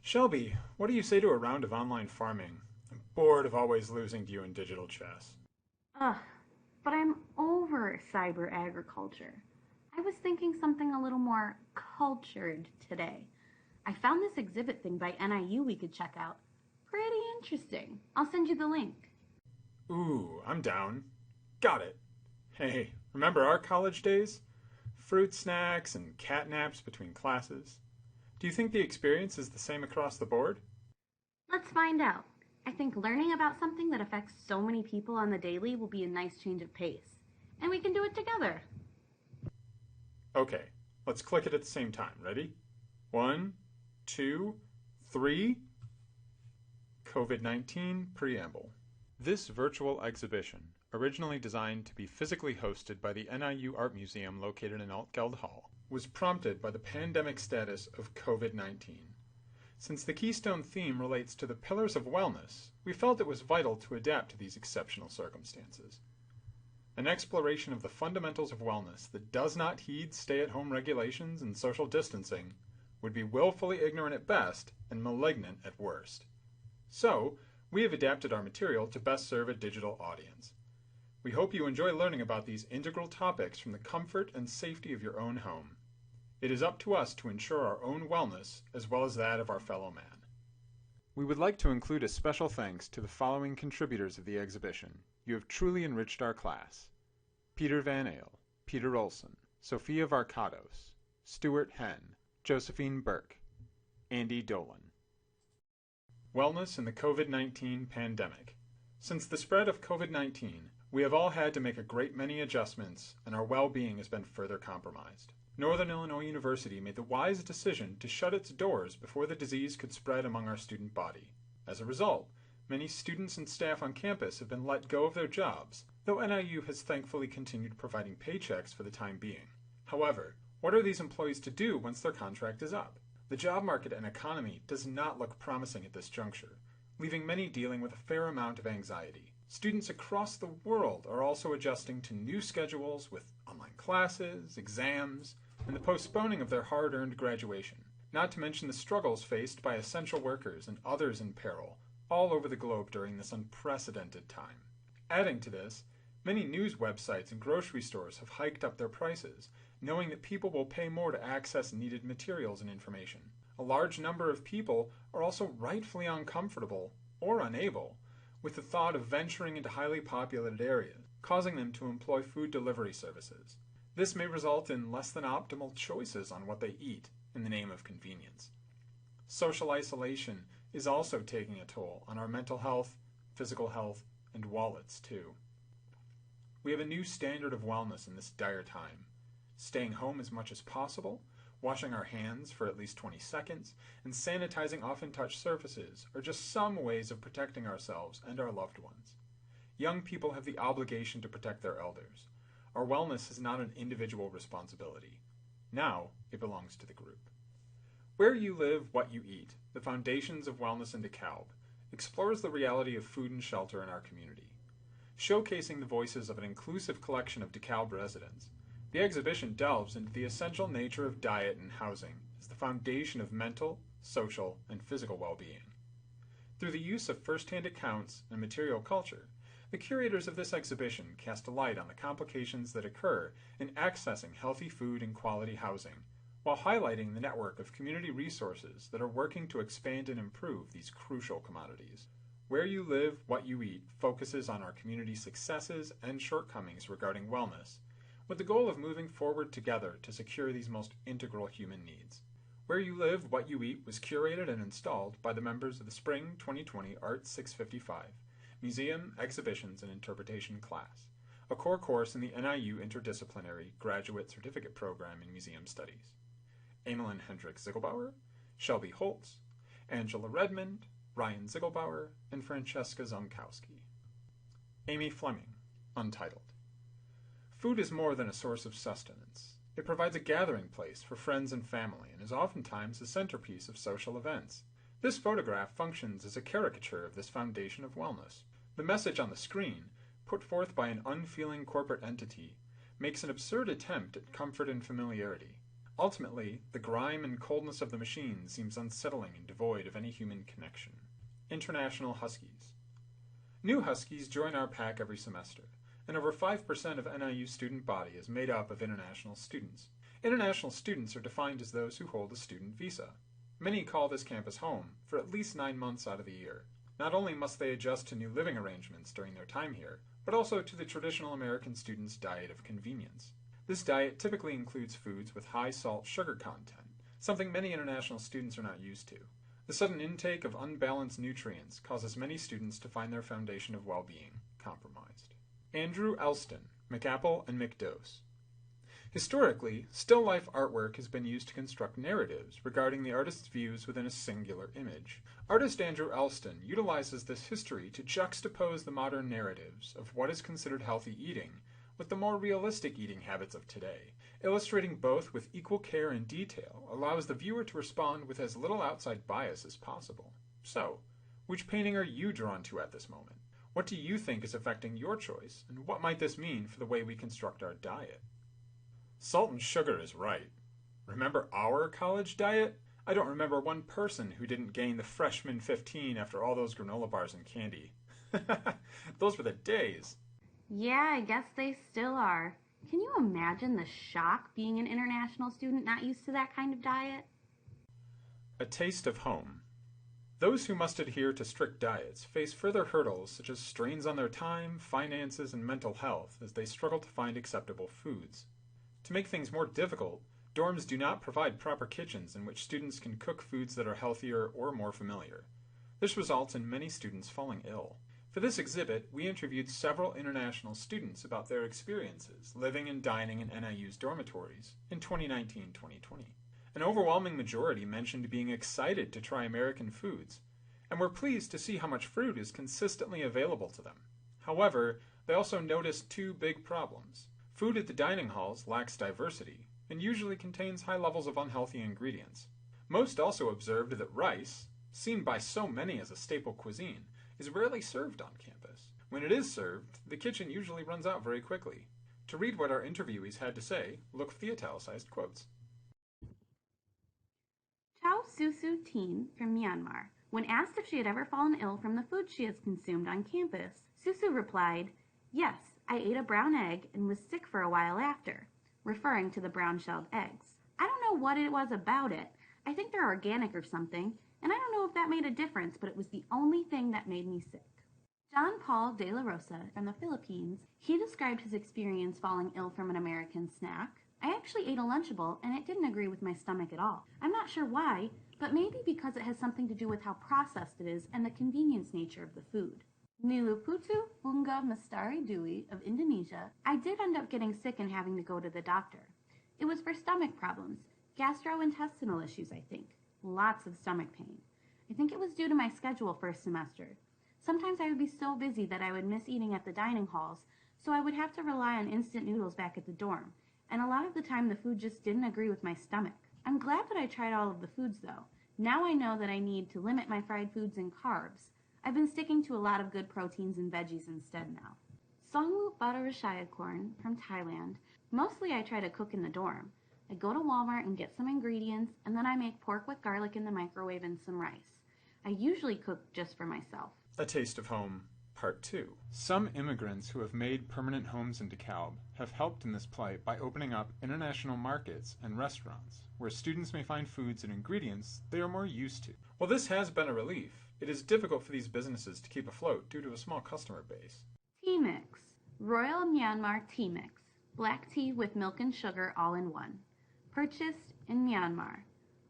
Shelby, what do you say to a round of online farming? I'm bored of always losing to you in digital chess. Ugh, but I'm over cyber agriculture. I was thinking something a little more cultured today. I found this exhibit thing by NIU we could check out. Pretty interesting. I'll send you the link. Ooh, I'm down. Got it. Hey, remember our college days? Fruit snacks and cat naps between classes. Do you think the experience is the same across the board? Let's find out. I think learning about something that affects so many people on the daily will be a nice change of pace. And we can do it together. Okay, let's click it at the same time. Ready? One, two, three. COVID-19 Preamble. This virtual exhibition, originally designed to be physically hosted by the NIU Art Museum located in Altgeld Hall, was prompted by the pandemic status of COVID-19. Since the keystone theme relates to the pillars of wellness, we felt it was vital to adapt to these exceptional circumstances. An exploration of the fundamentals of wellness that does not heed stay-at-home regulations and social distancing would be willfully ignorant at best and malignant at worst. So, we have adapted our material to best serve a digital audience. We hope you enjoy learning about these integral topics from the comfort and safety of your own home. It is up to us to ensure our own wellness as well as that of our fellow man. We would like to include a special thanks to the following contributors of the exhibition. You have truly enriched our class. Peter Van Ale, Peter Olson, Sophia Varkados, Stuart Henn, Josephine Burke, Andy Dolan. Wellness in the COVID-19 pandemic. Since the spread of COVID-19, we have all had to make a great many adjustments, and our well-being has been further compromised. Northern Illinois University made the wise decision to shut its doors before the disease could spread among our student body. As a result, many students and staff on campus have been let go of their jobs, though NIU has thankfully continued providing paychecks for the time being. However, what are these employees to do once their contract is up? The job market and economy does not look promising at this juncture, leaving many dealing with a fair amount of anxiety. Students across the world are also adjusting to new schedules with online classes, exams, and the postponing of their hard-earned graduation, not to mention the struggles faced by essential workers and others in peril all over the globe during this unprecedented time. Adding to this, many news websites and grocery stores have hiked up their prices, knowing that people will pay more to access needed materials and information. A large number of people are also rightfully uncomfortable, or unable, with the thought of venturing into highly populated areas, causing them to employ food delivery services. This may result in less than optimal choices on what they eat in the name of convenience. Social isolation is also taking a toll on our mental health, physical health, and wallets too. We have a new standard of wellness in this dire time. Staying home as much as possible, washing our hands for at least 20 seconds, and sanitizing often-touched surfaces are just some ways of protecting ourselves and our loved ones. Young people have the obligation to protect their elders. Our wellness is not an individual responsibility. Now, it belongs to the group. Where You Live, What You Eat, the Foundations of Wellness in DeKalb, explores the reality of food and shelter in our community. Showcasing the voices of an inclusive collection of DeKalb residents, the exhibition delves into the essential nature of diet and housing as the foundation of mental, social, and physical well-being. Through the use of first-hand accounts and material culture, the curators of this exhibition cast a light on the complications that occur in accessing healthy food and quality housing, while highlighting the network of community resources that are working to expand and improve these crucial commodities. Where You Live, What You Eat focuses on our community's successes and shortcomings regarding wellness, with the goal of moving forward together to secure these most integral human needs. Where You Live, What You Eat was curated and installed by the members of the Spring 2020 ART655 Museum, Exhibitions, and Interpretation class, a core course in the NIU Interdisciplinary Graduate Certificate Program in Museum Studies. Amelin Hendrick Ziegelbauer, Shelby Holtz, Angela Redmond, Ryan Ziegelbauer, and Francesca Zomkowski. Amy Fleming, Untitled. Food is more than a source of sustenance. It provides a gathering place for friends and family and is oftentimes the centerpiece of social events. This photograph functions as a caricature of this foundation of wellness. The message on the screen, put forth by an unfeeling corporate entity, makes an absurd attempt at comfort and familiarity. Ultimately, the grime and coldness of the machine seems unsettling and devoid of any human connection. International Huskies. New Huskies join our pack every semester, and over 5% of NIU student body is made up of international students. International students are defined as those who hold a student visa. Many call this campus home for at least 9 months out of the year. Not only must they adjust to new living arrangements during their time here, but also to the traditional American student's diet of convenience. This diet typically includes foods with high salt sugar content, something many international students are not used to. The sudden intake of unbalanced nutrients causes many students to find their foundation of well-being compromised. Andrew Elston, McApple, and McDose. Historically, still life artwork has been used to construct narratives regarding the artist's views within a singular image. Artist Andrew Elston utilizes this history to juxtapose the modern narratives of what is considered healthy eating with the more realistic eating habits of today. Illustrating both with equal care and detail allows the viewer to respond with as little outside bias as possible. So, which painting are you drawn to at this moment? What do you think is affecting your choice, and what might this mean for the way we construct our diet? Salt and sugar is right. Remember our college diet? I don't remember one person who didn't gain the freshman 15 after all those granola bars and candy. Those were the days. Yeah, I guess they still are. Can you imagine the shock being an international student not used to that kind of diet? A taste of home. Those who must adhere to strict diets face further hurdles such as strains on their time, finances, and mental health as they struggle to find acceptable foods. To make things more difficult, dorms do not provide proper kitchens in which students can cook foods that are healthier or more familiar. This results in many students falling ill. For this exhibit, we interviewed several international students about their experiences living and dining in NIU's dormitories in 2019-2020. An overwhelming majority mentioned being excited to try American foods, and were pleased to see how much fruit is consistently available to them. However, they also noticed two big problems. Food at the dining halls lacks diversity, and usually contains high levels of unhealthy ingredients. Most also observed that rice, seen by so many as a staple cuisine, is rarely served on campus. When it is served, the kitchen usually runs out very quickly. To read what our interviewees had to say, look for the italicized quotes. Chao Susu Teen from Myanmar. When asked if she had ever fallen ill from the food she has consumed on campus, Susu replied, "Yes, I ate a brown egg and was sick for a while after," referring to the brown-shelled eggs. "I don't know what it was about it. I think they're organic or something, and I don't know if that made a difference, but it was the only thing that made me sick." John Paul de la Rosa from the Philippines, he described his experience falling ill from an American snack. "I actually ate a Lunchable, and it didn't agree with my stomach at all. I'm not sure why, but maybe because it has something to do with how processed it is and the convenience nature of the food." Niluputu Bunga Mestari Dwi of Indonesia, "I did end up getting sick and having to go to the doctor. It was for stomach problems, gastrointestinal issues, I think. Lots of stomach pain. I think it was due to my schedule first semester. Sometimes I would be so busy that I would miss eating at the dining halls, so I would have to rely on instant noodles back at the dorm, and a lot of the time the food just didn't agree with my stomach. I'm glad that I tried all of the foods though. Now I know that I need to limit my fried foods and carbs. I've been sticking to a lot of good proteins and veggies instead now." Songwoo Badarashayakorn from Thailand, "Mostly I try to cook in the dorm. I go to Walmart and get some ingredients, and then I make pork with garlic in the microwave and some rice. I usually cook just for myself." A Taste of Home, Part 2. Some immigrants who have made permanent homes in DeKalb have helped in this plight by opening up international markets and restaurants, where students may find foods and ingredients they are more used to. While this has been a relief, it is difficult for these businesses to keep afloat due to a small customer base. Tea Mix. Royal Myanmar Tea Mix. Black tea with milk and sugar all in one. Purchased in Myanmar.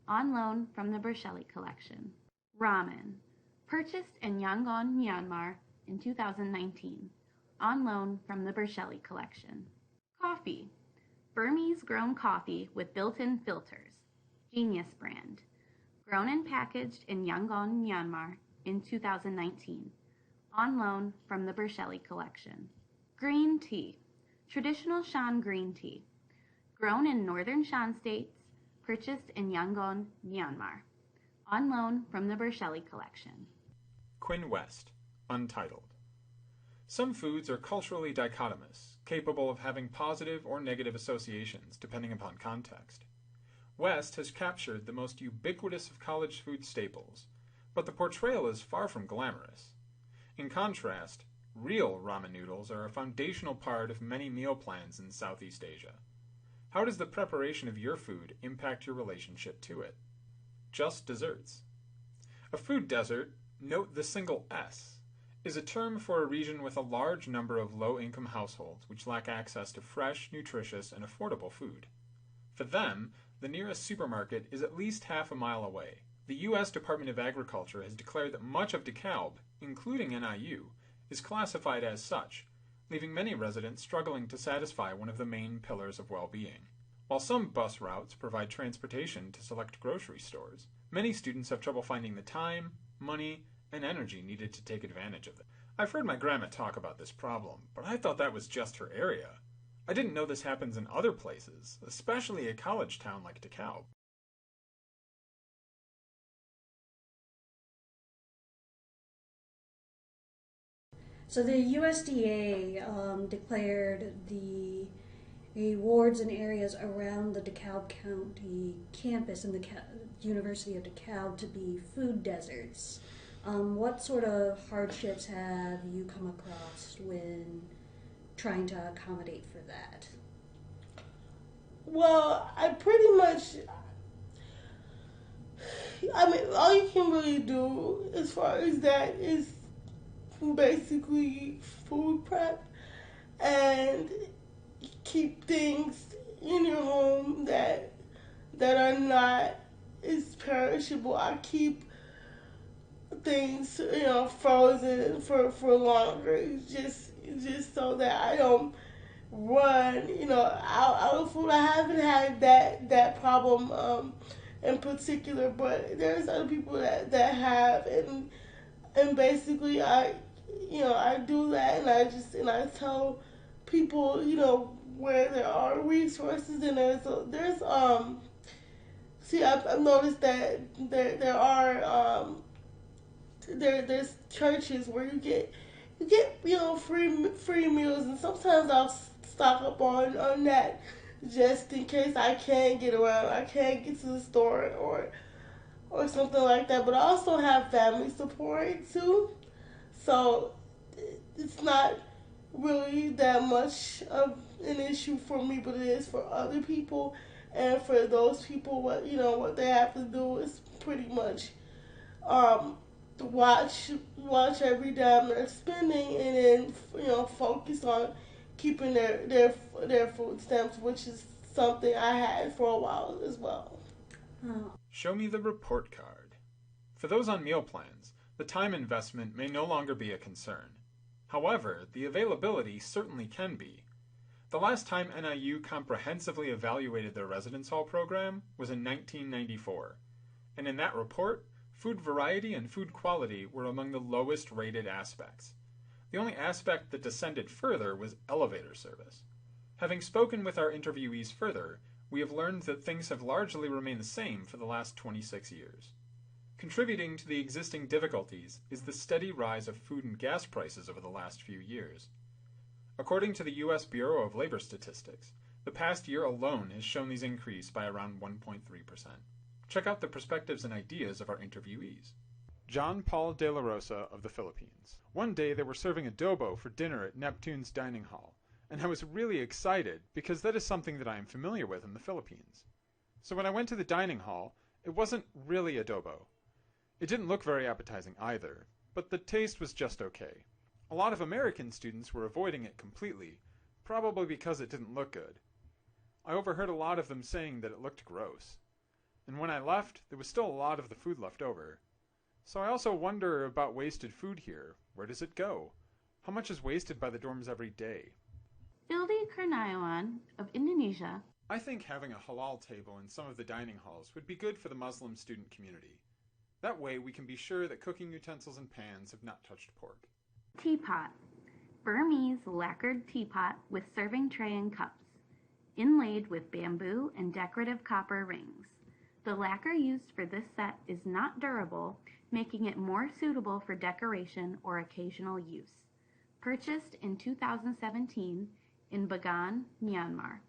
On loan from the Bersheli collection. Ramen. Purchased in Yangon, Myanmar in 2019. On loan from the Bersheli collection. Coffee. Burmese grown coffee with built-in filters. Genius brand. Grown and packaged in Yangon, Myanmar in 2019. On loan from the Bersheli collection. Green tea. Traditional Shan green tea. Grown in northern Shan states. Purchased in Yangon, Myanmar. On loan from the Bersheli collection. Quinn West, Untitled. Some foods are culturally dichotomous, capable of having positive or negative associations depending upon context. West has captured the most ubiquitous of college food staples, but the portrayal is far from glamorous. In contrast, real ramen noodles are a foundational part of many meal plans in Southeast Asia. How does the preparation of your food impact your relationship to it? Just desserts. A food desert, note the single S, is a term for a region with a large number of low-income households which lack access to fresh, nutritious, and affordable food. For them, the nearest supermarket is at least half a mile away. The U.S. Department of Agriculture has declared that much of DeKalb, including NIU, is classified as such, leaving many residents struggling to satisfy one of the main pillars of well-being. While some bus routes provide transportation to select grocery stores, many students have trouble finding the time, money, and energy needed to take advantage of it. I've heard my grandma talk about this problem, but I thought that was just her area. I didn't know this happens in other places, especially a college town like DeKalb. So the USDA declared the wards and areas around the DeKalb County campus and the University of DeKalb to be food deserts. What sort of hardships have you come across when trying to accommodate for that? Well, all you can really do as far as that is basically food prep and keep things in your home that are not as perishable. I keep things, frozen for longer, just so that I don't run, out of food. I haven't had that problem in particular, but there's other people that have, and basically I do that, and I tell people, where there are resources, and I've noticed that there are there's churches where you get free meals, and sometimes I'll stock up on that just in case I can't get around, I can't get to the store or something like that. But I also have family support too, so it's not really that much of an issue for me, but it is for other people. And for those people, what they have to do is pretty much watch every dime they're spending, and then focus on keeping their food stamps, which is something I had for a while as well. Oh. Show me the report card. For those on meal plans, the time investment may no longer be a concern. However, the availability certainly can be. The last time NIU comprehensively evaluated their residence hall program was in 1994, and in that report, food variety and food quality were among the lowest rated aspects. The only aspect that descended further was elevator service. Having spoken with our interviewees further, we have learned that things have largely remained the same for the last 26 years. Contributing to the existing difficulties is the steady rise of food and gas prices over the last few years. According to the U.S. Bureau of Labor Statistics, the past year alone has shown these increase by around 1.3%. Check out the perspectives and ideas of our interviewees. John Paul de la Rosa of the Philippines. One day they were serving adobo for dinner at Neptune's dining hall, and I was really excited because that is something that I am familiar with in the Philippines. So when I went to the dining hall, it wasn't really adobo. It didn't look very appetizing either, but the taste was just okay. A lot of American students were avoiding it completely, probably because it didn't look good. I overheard a lot of them saying that it looked gross. And when I left, there was still a lot of the food left over. So I also wonder about wasted food here. Where does it go? How much is wasted by the dorms every day? Ildi Kurniawan of Indonesia. I think having a halal table in some of the dining halls would be good for the Muslim student community. That way we can be sure that cooking utensils and pans have not touched pork. Teapot. Burmese lacquered teapot with serving tray and cups, inlaid with bamboo and decorative copper rings. The lacquer used for this set is not durable, making it more suitable for decoration or occasional use. Purchased in 2017 in Bagan, Myanmar,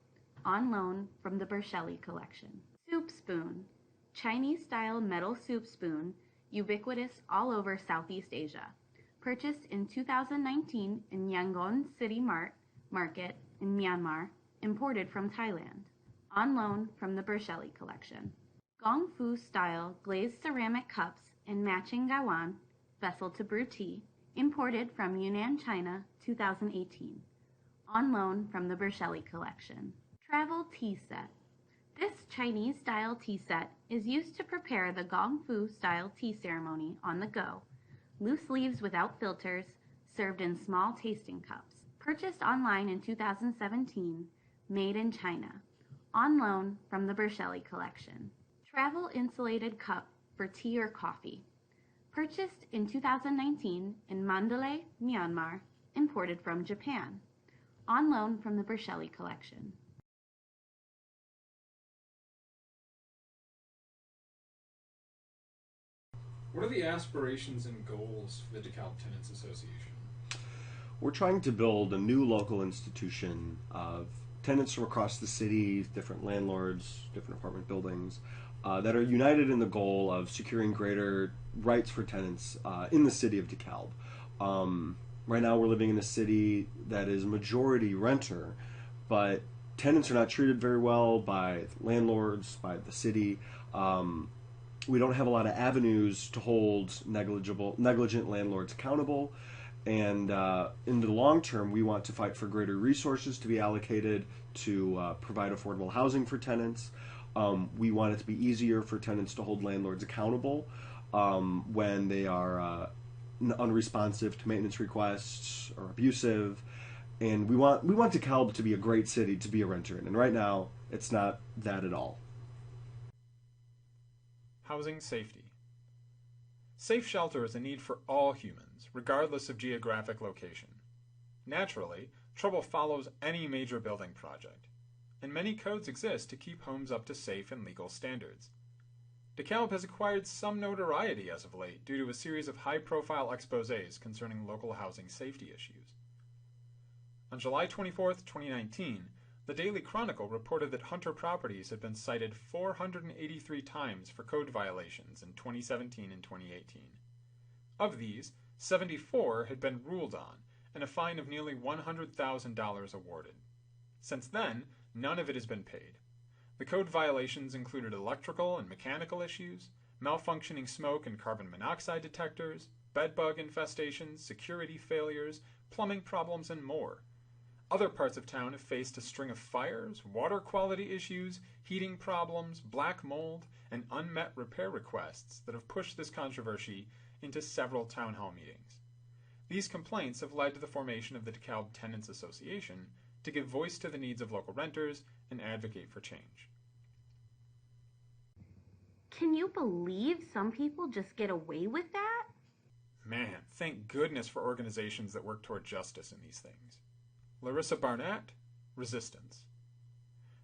on loan from the Bersheli collection. Soup spoon. Chinese-style metal soup spoon, ubiquitous all over Southeast Asia. Purchased in 2019 in Yangon City Market in Myanmar, imported from Thailand. On loan from the Berchelli collection. Gong Fu style glazed ceramic cups and matching gaiwan, vessel to brew tea, imported from Yunnan, China, 2018. On loan from the Berchelli collection. Travel tea set. This Chinese-style tea set is used to prepare the Gong Fu-style tea ceremony on the go. Loose leaves without filters, served in small tasting cups. Purchased online in 2017, made in China. On loan from the Berchelli collection. Travel insulated cup for tea or coffee. Purchased in 2019 in Mandalay, Myanmar, imported from Japan. On loan from the Berchelli collection. What are the aspirations and goals for the DeKalb Tenants Association? We're trying to build a new local institution of tenants from across the city, different landlords, different apartment buildings, that are united in the goal of securing greater rights for tenants in the city of DeKalb. Right now we're living in a city that is majority renter, but tenants are not treated very well by landlords, by the city. We don't have a lot of avenues to hold negligent landlords accountable. And in the long term, we want to fight for greater resources to be allocated to provide affordable housing for tenants. We want it to be easier for tenants to hold landlords accountable when they are unresponsive to maintenance requests or abusive. And we want DeKalb to be a great city to be a renter in. And right now, it's not that at all. Housing safety. Safe shelter is a need for all humans, regardless of geographic location. Naturally, trouble follows any major building project, and many codes exist to keep homes up to safe and legal standards. DeKalb has acquired some notoriety as of late due to a series of high-profile exposés concerning local housing safety issues. On July 24, 2019, the Daily Chronicle reported that Hunter Properties had been cited 483 times for code violations in 2017 and 2018. Of these, 74 had been ruled on, and a fine of nearly $100,000 awarded. Since then, none of it has been paid. The code violations included electrical and mechanical issues, malfunctioning smoke and carbon monoxide detectors, bedbug infestations, security failures, plumbing problems, and more. Other parts of town have faced a string of fires, water quality issues, heating problems, black mold, and unmet repair requests that have pushed this controversy into several town hall meetings. These complaints have led to the formation of the DeKalb Tenants Association to give voice to the needs of local renters and advocate for change. Can you believe some people just get away with that? Man, thank goodness for organizations that work toward justice in these things. Larissa Barnett, Resistance.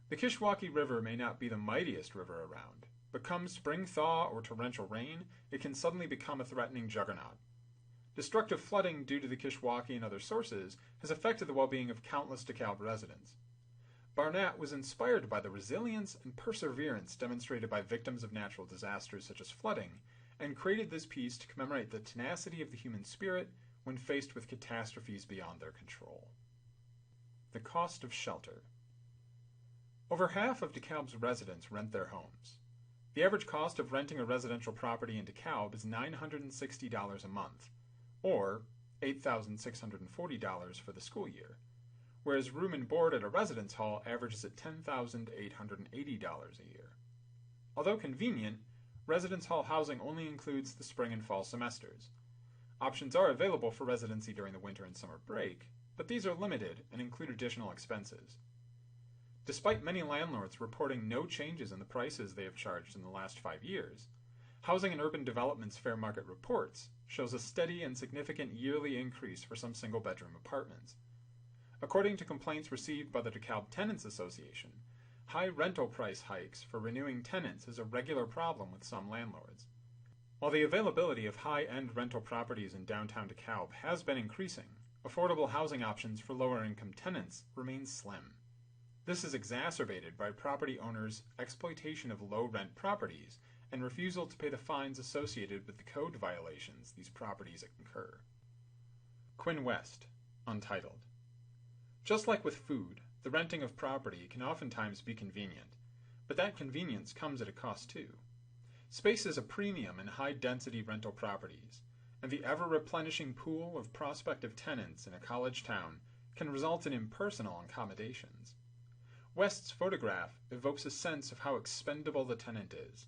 The Kishwaukee River may not be the mightiest river around, but come spring thaw or torrential rain, it can suddenly become a threatening juggernaut. Destructive flooding due to the Kishwaukee and other sources has affected the well-being of countless DeKalb residents. Barnett was inspired by the resilience and perseverance demonstrated by victims of natural disasters such as flooding, and created this piece to commemorate the tenacity of the human spirit when faced with catastrophes beyond their control. The cost of shelter. Over half of DeKalb's residents rent their homes. The average cost of renting a residential property in DeKalb is $960 a month, or $8,640 for the school year, whereas room and board at a residence hall averages at $10,880 a year. Although convenient, residence hall housing only includes the spring and fall semesters. Options are available for residency during the winter and summer break, but these are limited and include additional expenses. Despite many landlords reporting no changes in the prices they have charged in the last 5 years, Housing and Urban Development's Fair Market Reports shows a steady and significant yearly increase for some single-bedroom apartments. According to complaints received by the DeKalb Tenants Association, high rental price hikes for renewing tenants is a regular problem with some landlords. While the availability of high-end rental properties in downtown DeKalb has been increasing, affordable housing options for lower-income tenants remain slim. This is exacerbated by property owners' exploitation of low-rent properties and refusal to pay the fines associated with the code violations these properties incur. Quinn West, Untitled. Just like with food, the renting of property can oftentimes be convenient, but that convenience comes at a cost too. Space is a premium in high-density rental properties, and the ever-replenishing pool of prospective tenants in a college town can result in impersonal accommodations. West's photograph evokes a sense of how expendable the tenant is,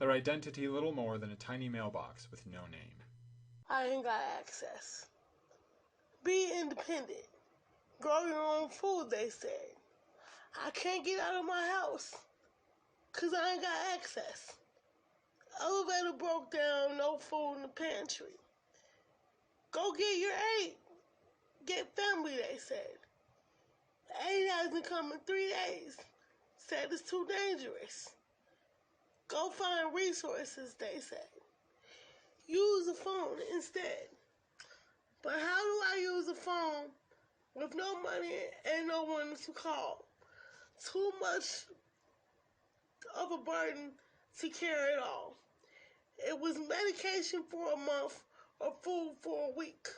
their identity little more than a tiny mailbox with no name. I ain't got access. Be independent. Grow your own food, they said. I can't get out of my house, 'cause I ain't got access. Elevator broke down, no food in the pantry. Go get your aid. Get family, they said. Aid hasn't come in 3 days. Said it's too dangerous. Go find resources, they said. Use a phone instead. But how do I use a phone with no money and no one to call? Too much of a burden to carry it all. It was medication for a month or food for a week.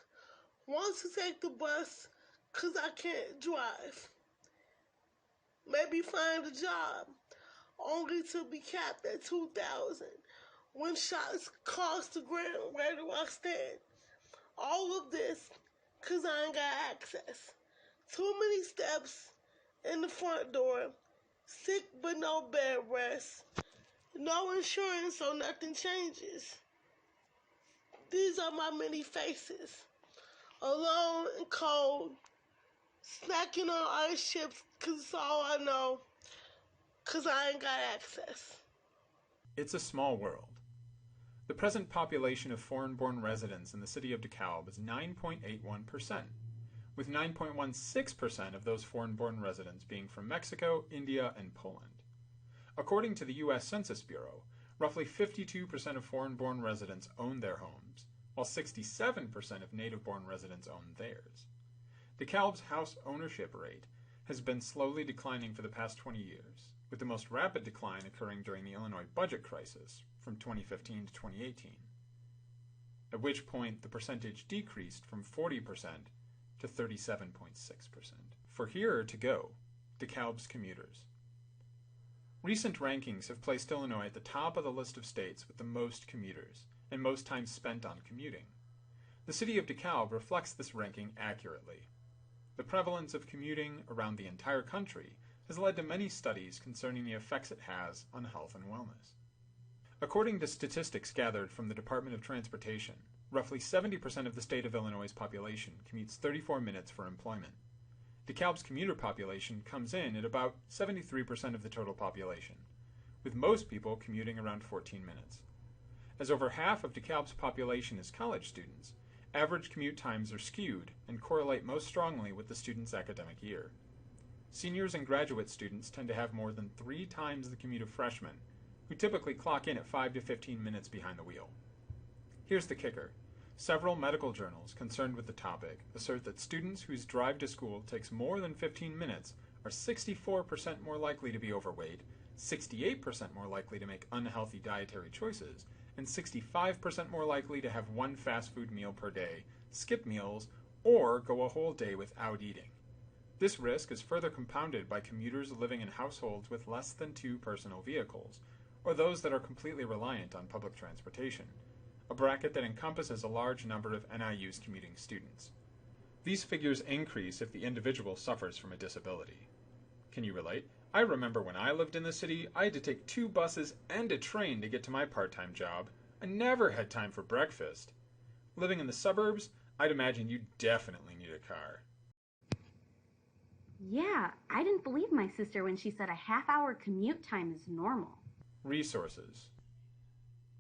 Want to take the bus 'cause I can't drive. Maybe find a job only to be capped at $2,000 when shots cost the ground. Where do I stand? All of this 'cause I ain't got access. Too many steps in the front door. Sick but no bed rest. No insurance so nothing changes. These are my many faces. Alone and cold. Snacking on ice chips 'cause it's all I know. 'Cause I ain't got access. It's a small world. The present population of foreign-born residents in the city of DeKalb is 9.81%, with 9.16% of those foreign-born residents being from Mexico, India, and Poland. According to the U.S. Census Bureau, roughly 52% of foreign-born residents own their homes, while 67% of native-born residents own theirs. DeKalb's house ownership rate has been slowly declining for the past 20 years, with the most rapid decline occurring during the Illinois budget crisis from 2015 to 2018, at which point the percentage decreased from 40% to 37.6%. For here to go, DeKalb's commuters. Recent rankings have placed Illinois at the top of the list of states with the most commuters and most time spent on commuting. The city of DeKalb reflects this ranking accurately. The prevalence of commuting around the entire country has led to many studies concerning the effects it has on health and wellness. According to statistics gathered from the Department of Transportation, roughly 70% of the state of Illinois' population commutes 34 minutes for employment. DeKalb's commuter population comes in at about 73% of the total population, with most people commuting around 14 minutes. As over half of DeKalb's population is college students, average commute times are skewed and correlate most strongly with the student's academic year. Seniors and graduate students tend to have more than 3 times the commute of freshmen, who typically clock in at 5 to 15 minutes behind the wheel. Here's the kicker. Several medical journals concerned with the topic assert that students whose drive to school takes more than 15 minutes are 64% more likely to be overweight, 68% more likely to make unhealthy dietary choices, and 65% more likely to have one fast food meal per day, skip meals, or go a whole day without eating. This risk is further compounded by commuters living in households with less than 2 personal vehicles, or those that are completely reliant on public transportation, a bracket that encompasses a large number of NIU's commuting students. These figures increase if the individual suffers from a disability. Can you relate? I remember when I lived in the city, I had to take 2 buses and a train to get to my part-time job. I never had time for breakfast. Living in the suburbs, I'd imagine you definitely need a car. Yeah, I didn't believe my sister when she said a half-hour commute time is normal. Resources.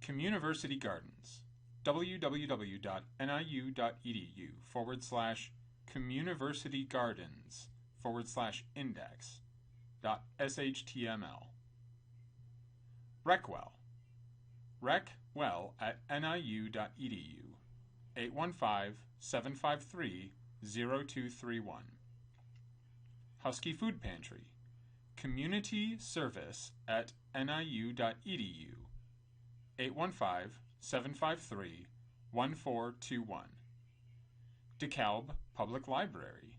Communiversity Gardens. www.niu.edu/communiversitygardens/index.shtml. Recwell. Recwell at niu.edu. 815-753-0231. Husky Food Pantry. communityservice@niu.edu, 815-753-1421. DeKalb Public Library,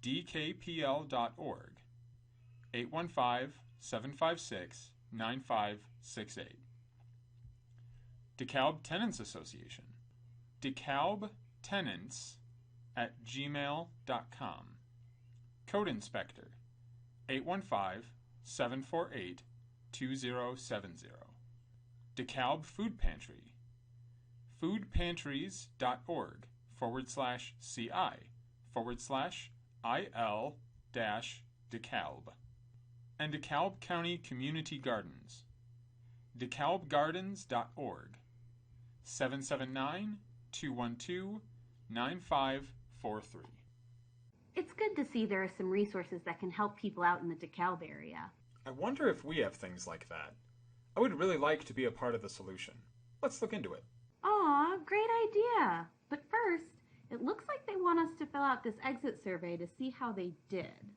dkpl.org, 815-756-9568. DeKalb Tenants Association, DeKalbTenants@gmail.com. Code Inspector, 815-748-2070. DeKalb Food Pantry, foodpantries.org/CI/IL-DeKalb. And DeKalb County Community Gardens, DeKalbGardens.org, 779-212-9543. It's good to see there are some resources that can help people out in the DeKalb area. I wonder if we have things like that. I would really like to be a part of the solution. Let's look into it. Aw, great idea. But first, it looks like they want us to fill out this exit survey to see how they did.